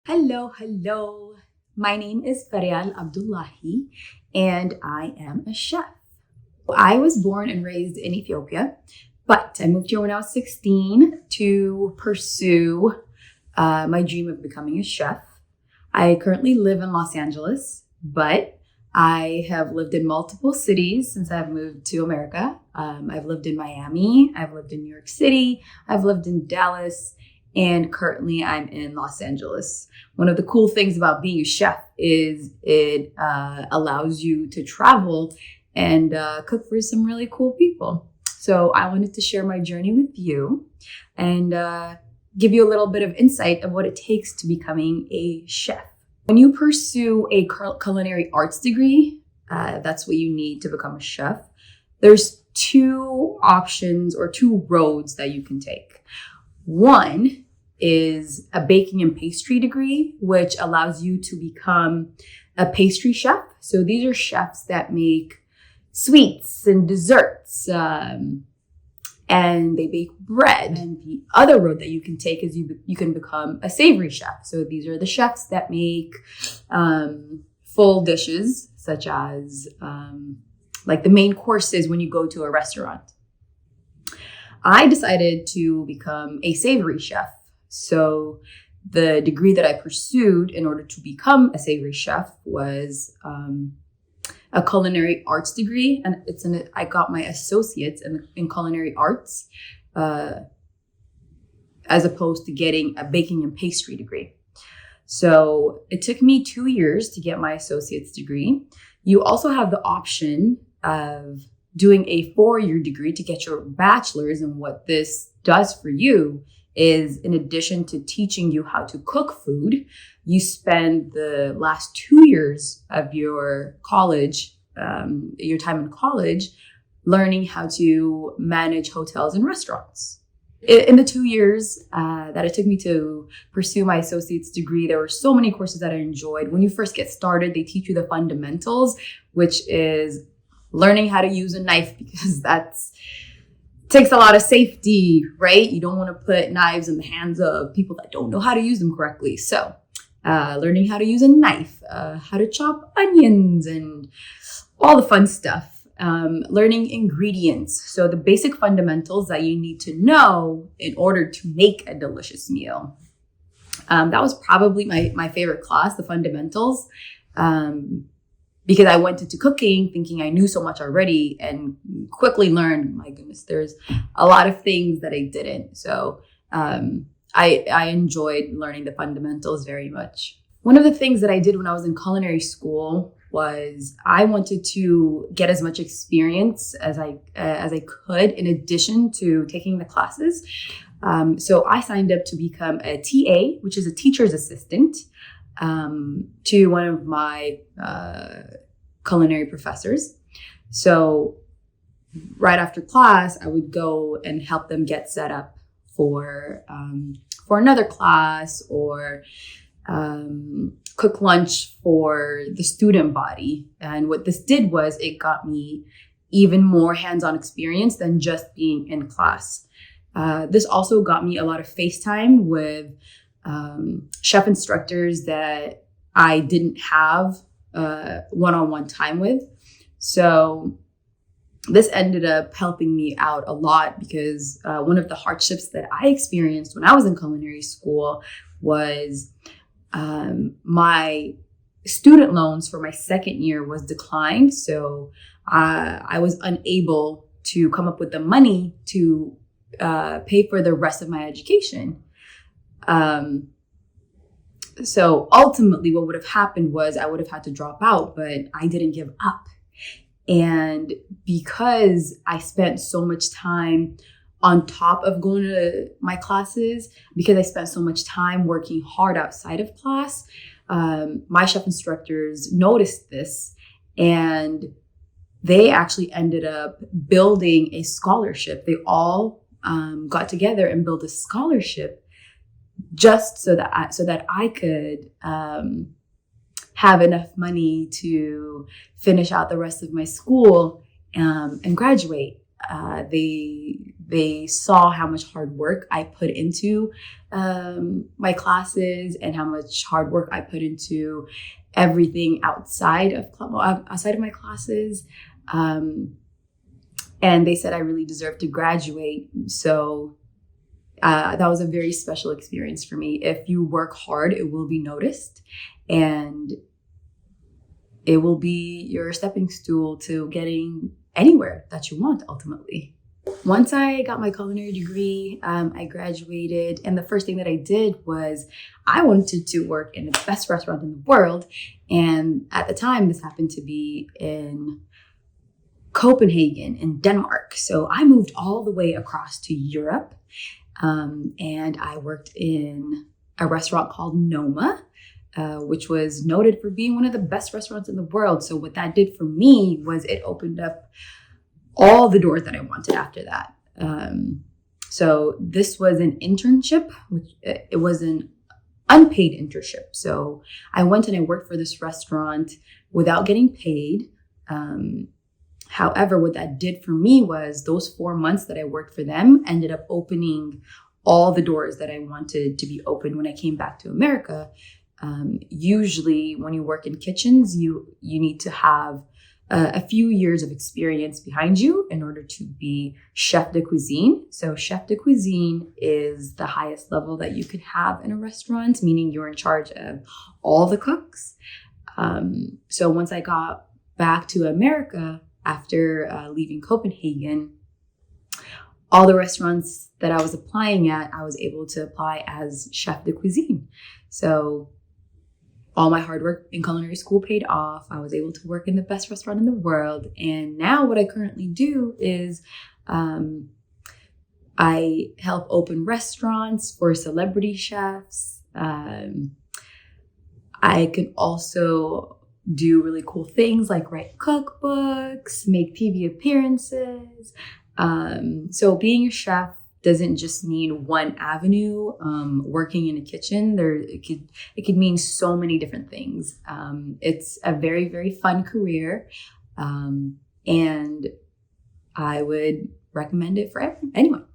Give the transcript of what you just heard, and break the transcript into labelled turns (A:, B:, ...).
A: Hello. My name is Fariyal Abdullahi, and I am a chef. I was born and raised in Ethiopia, but I moved here when I was 16 to pursue my dream of becoming a chef. I currently live in Los Angeles, but I have lived in multiple cities since I've moved to America. I've lived in Miami, I've lived in New York City, I've lived in Dallas, and currently I'm in Los Angeles. One of the cool things about being a chef is it allows you to travel and cook for some really cool people. So I wanted to share my journey with you and give you a little bit of insight of what it takes to becoming a chef. When you pursue a culinary arts degree, that's what you need to become a chef. There's two options or two roads that you can take. One is a baking and pastry degree, which allows you to become a pastry chef. So these are chefs that make sweets and desserts, and they bake bread. And the other road that you can take is you can become a savory chef. So these are the chefs that make full dishes, such as like the main courses when you go to a restaurant. I decided to become a savory chef. So the degree that I pursued in order to become a savory chef was a culinary arts degree, and I got my associates in culinary arts as opposed to getting a baking and pastry degree. So it took me 2 years to get my associate's degree. You also have the option of doing a 4-year degree to get your bachelor's, and what this does for you is, in addition to teaching you how to cook food, you spend the last 2 years of your college, your time in college, learning how to manage hotels and restaurants. In the 2 years that it took me to pursue my associate's degree, there were so many courses that I enjoyed. When you first get started, they teach you the fundamentals, which is learning how to use a knife, because takes a lot of safety, right? You don't want to put knives in the hands of people that don't know how to use them correctly. So learning how to use a knife, how to chop onions, and all the fun stuff. Learning ingredients. So the basic fundamentals that you need to know in order to make a delicious meal. That was probably my favorite class, the fundamentals. Because I went into cooking thinking I knew so much already, and quickly learned, my goodness, there's a lot of things that I didn't. So I enjoyed learning the fundamentals very much. One of the things that I did when I was in culinary school was I wanted to get as much experience as I could in addition to taking the classes. So I signed up to become a TA, which is a teacher's assistant, to one of my culinary professors. So right after class, I would go and help them get set up for another class, or cook lunch for the student body. And what this did was it got me even more hands-on experience than just being in class. This also got me a lot of face time with chef instructors that I didn't have one-on-one time with. So this ended up helping me out a lot, because one of the hardships that I experienced when I was in culinary school was my student loans for my second year was declined. So I was unable to come up with the money to pay for the rest of my education. So ultimately what would have happened was I would have had to drop out, but I didn't give up. And because I spent so much time on top of going to my classes, because I spent so much time working hard outside of class, my chef instructors noticed this, and they actually ended up building a scholarship. They all got together and built a scholarship just so that I could have enough money to finish out the rest of my school and graduate. they saw how much hard work I put into my classes and how much hard work I put into everything outside of my classes. And they said I really deserved to graduate. So that was a very special experience for me. If you work hard, it will be noticed, and it will be your stepping stool to getting anywhere that you want ultimately. Once I got my culinary degree, I graduated, and the first thing that I did was I wanted to work in the best restaurant in the world. And at the time, this happened to be in Copenhagen in Denmark. So I moved all the way across to Europe, and I worked in a restaurant called Noma, which was noted for being one of the best restaurants in the world. So what that did for me was it opened up all the doors that I wanted after that. So this was an internship, which it was an unpaid internship. So I went and I worked for this restaurant without getting paid. However, what that did for me was those 4 months that I worked for them ended up opening all the doors that I wanted to be opened when I came back to America. Usually when you work in kitchens, you need to have a few years of experience behind you in order to be chef de cuisine. So chef de cuisine is the highest level that you could have in a restaurant, meaning you're in charge of all the cooks. So once I got back to America after leaving Copenhagen, all the restaurants that I was applying at, I was able to apply as chef de cuisine. So all my hard work in culinary school paid off. I was able to work in the best restaurant in the world. And now what I currently do is I help open restaurants for celebrity chefs. I can also do really cool things like write cookbooks, make TV appearances. So being a chef doesn't just mean one avenue. Working in a kitchen, it could mean so many different things. It's a very, very fun career, and I would recommend it for anyone.